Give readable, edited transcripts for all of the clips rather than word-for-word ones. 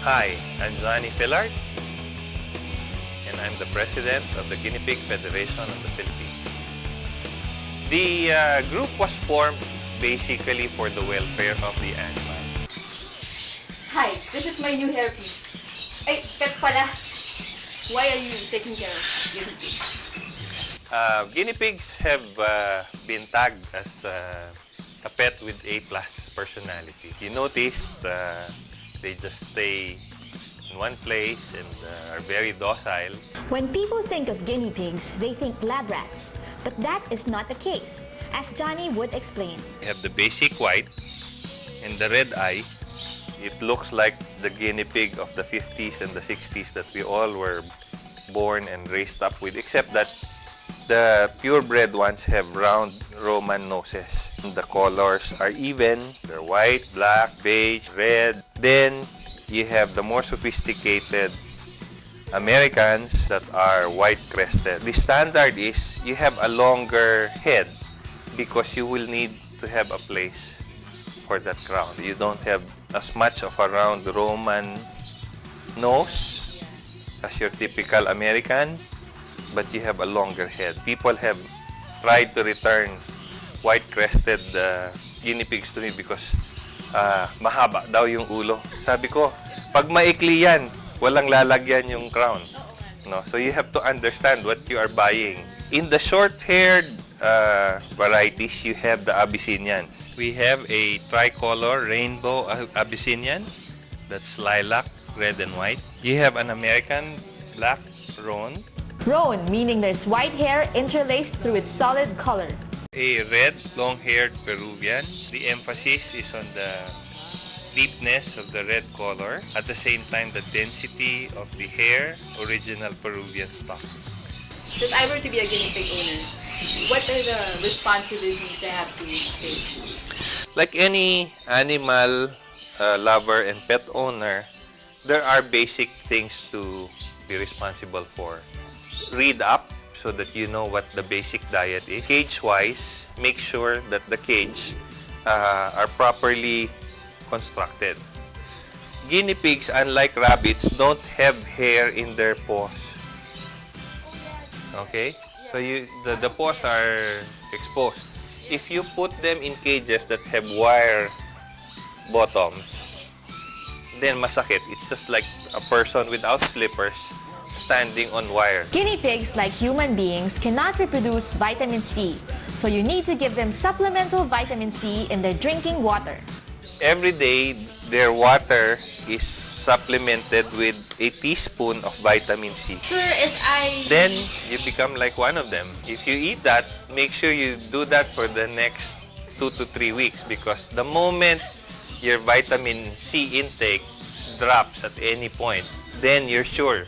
Hi, I'm Johnny Filart, and I'm the president of the Guinea Pig Federation of the Philippines. The group was formed basically for the welfare of the animal. Hi, this is my new hairpin. Ay, pet pala. Why are you taking care of guinea pigs? Guinea pigs have been tagged as a pet with A+ personality. You noticed they just stay in one place and are very docile. When people think of guinea pigs, they think lab rats. But that is not the case, as Johnny would explain. You have the basic white and the red eye. It looks like the guinea pig of the 50s and the 60s that we all were born and raised up with, except that the purebred ones have round Roman noses. The colors are even. They're white, black, beige, red. Then you have the more sophisticated Americans that are white-crested. The standard is you have a longer head because you will need to have a place for that crown. You don't have as much of a round Roman nose as your typical American, but you have a longer head. People have tried to return white-crested guinea pigs to me because mahaba daw yung ulo. Sabi ko, pag maikli yan, walang lalagyan yung crown. No? So you have to understand what you are buying. In the short-haired varieties, you have the Abyssinians. We have a tricolor rainbow Abyssinian. That's lilac, red, and white. You have an American black roan. Roan, meaning there's white hair interlaced through its solid color. A red, long-haired Peruvian. The emphasis is on the deepness of the red color. At the same time, the density of the hair, original Peruvian stock. If I were to be a guinea pig owner, what are the responsibilities they have to take? Like any animal lover and pet owner, there are basic things to be responsible for. Read up so that you know what the basic diet is. Cage-wise, make sure that the cage are properly constructed. Guinea pigs, unlike rabbits, don't have hair in their paws. Okay? So the paws are exposed. If you put them in cages that have wire bottoms, then masakit. It's just like a person without slippers standing on wire. Guinea pigs, like human beings, cannot reproduce vitamin C, so you need to give them supplemental vitamin C in their drinking water. Every day, their water is supplemented with a teaspoon of vitamin C. Sir, if I... Then, you become like one of them. If you eat that, make sure you do that for the next 2 to 3 weeks, because the moment your vitamin C intake drops at any point, then you're sure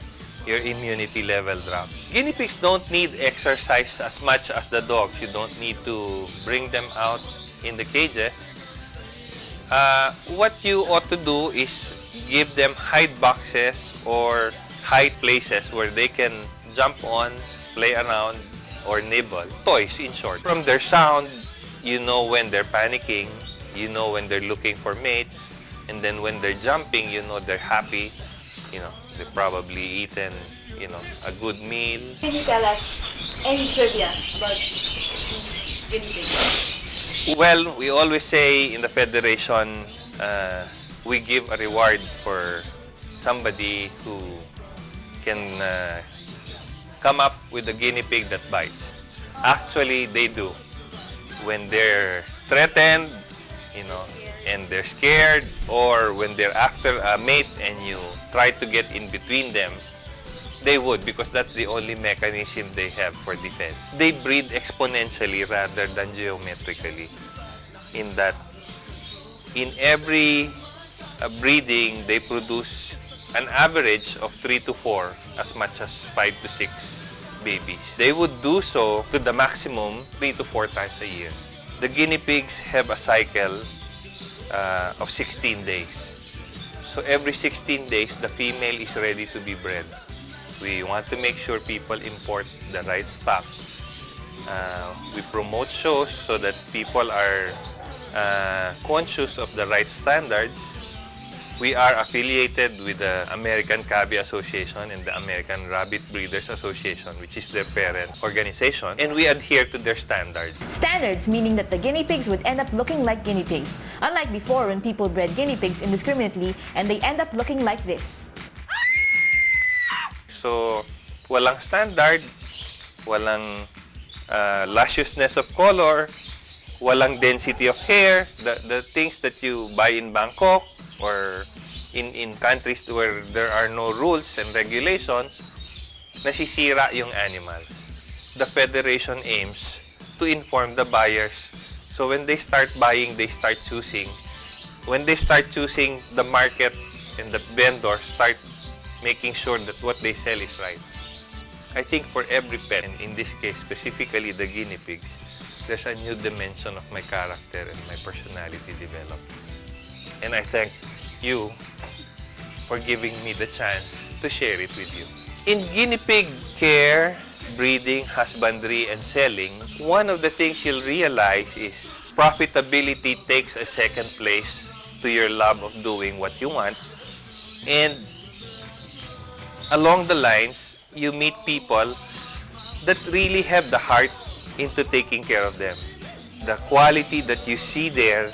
your immunity level drops. Guinea pigs don't need exercise as much as the dogs. You don't need to bring them out in the cages. What you ought to do is give them hide boxes or hide places where they can jump on, play around, or nibble. Toys, in short. From their sound, you know when they're panicking, you know when they're looking for mates, and then when they're jumping, you know they're happy. You know, they've probably eaten, you know, a good meal. Can you tell us any trivia about guinea pigs? Well, we always say in the Federation, we give a reward for somebody who can come up with a guinea pig that bites. Actually, they do. When they're threatened, you know, and they're scared, or when they're after a mate and you try to get in between them, they would, because that's the only mechanism they have for defense. They breed exponentially rather than geometrically, in that in every breeding, they produce an average of 3 to 4, as much as 5 to 6 babies. They would do so to the maximum 3 to 4 times a year. The guinea pigs have a cycle of 16 days. So every 16 days, the female is ready to be bred. We want to make sure people import the right stock. We promote shows so that people are conscious of the right standards. We are affiliated with the American Cavy Association and the American Rabbit Breeders Association, which is their parent organization, and we adhere to their standards. Standards meaning that the guinea pigs would end up looking like guinea pigs, unlike before when people bred guinea pigs indiscriminately and they end up looking like this. So, walang standard, walang lusciousness of color, walang density of hair, the things that you buy in Bangkok or in countries where there are no rules and regulations, nasisira yung animals. The federation aims to inform the buyers. So when they start buying, they start choosing. When they start choosing, the market and the vendors start making sure that what they sell is right. I think for every pet, and in this case specifically the guinea pigs, there's a new dimension of my character and my personality developed. And I thank you for giving me the chance to share it with you. In guinea pig care, breeding, husbandry, and selling, one of the things you'll realize is profitability takes a second place to your love of doing what you want. And along the lines, you meet people that really have the heart into taking care of them. The quality that you see there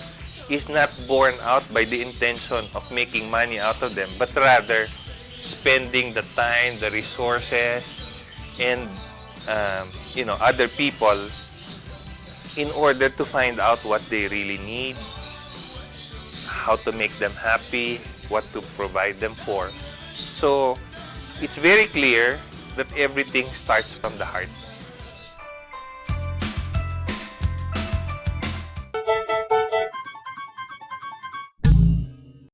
is not born out by the intention of making money out of them, but rather spending the time, the resources, and other people in order to find out what they really need, how to make them happy, what to provide them for. So it's very clear that everything starts from the heart.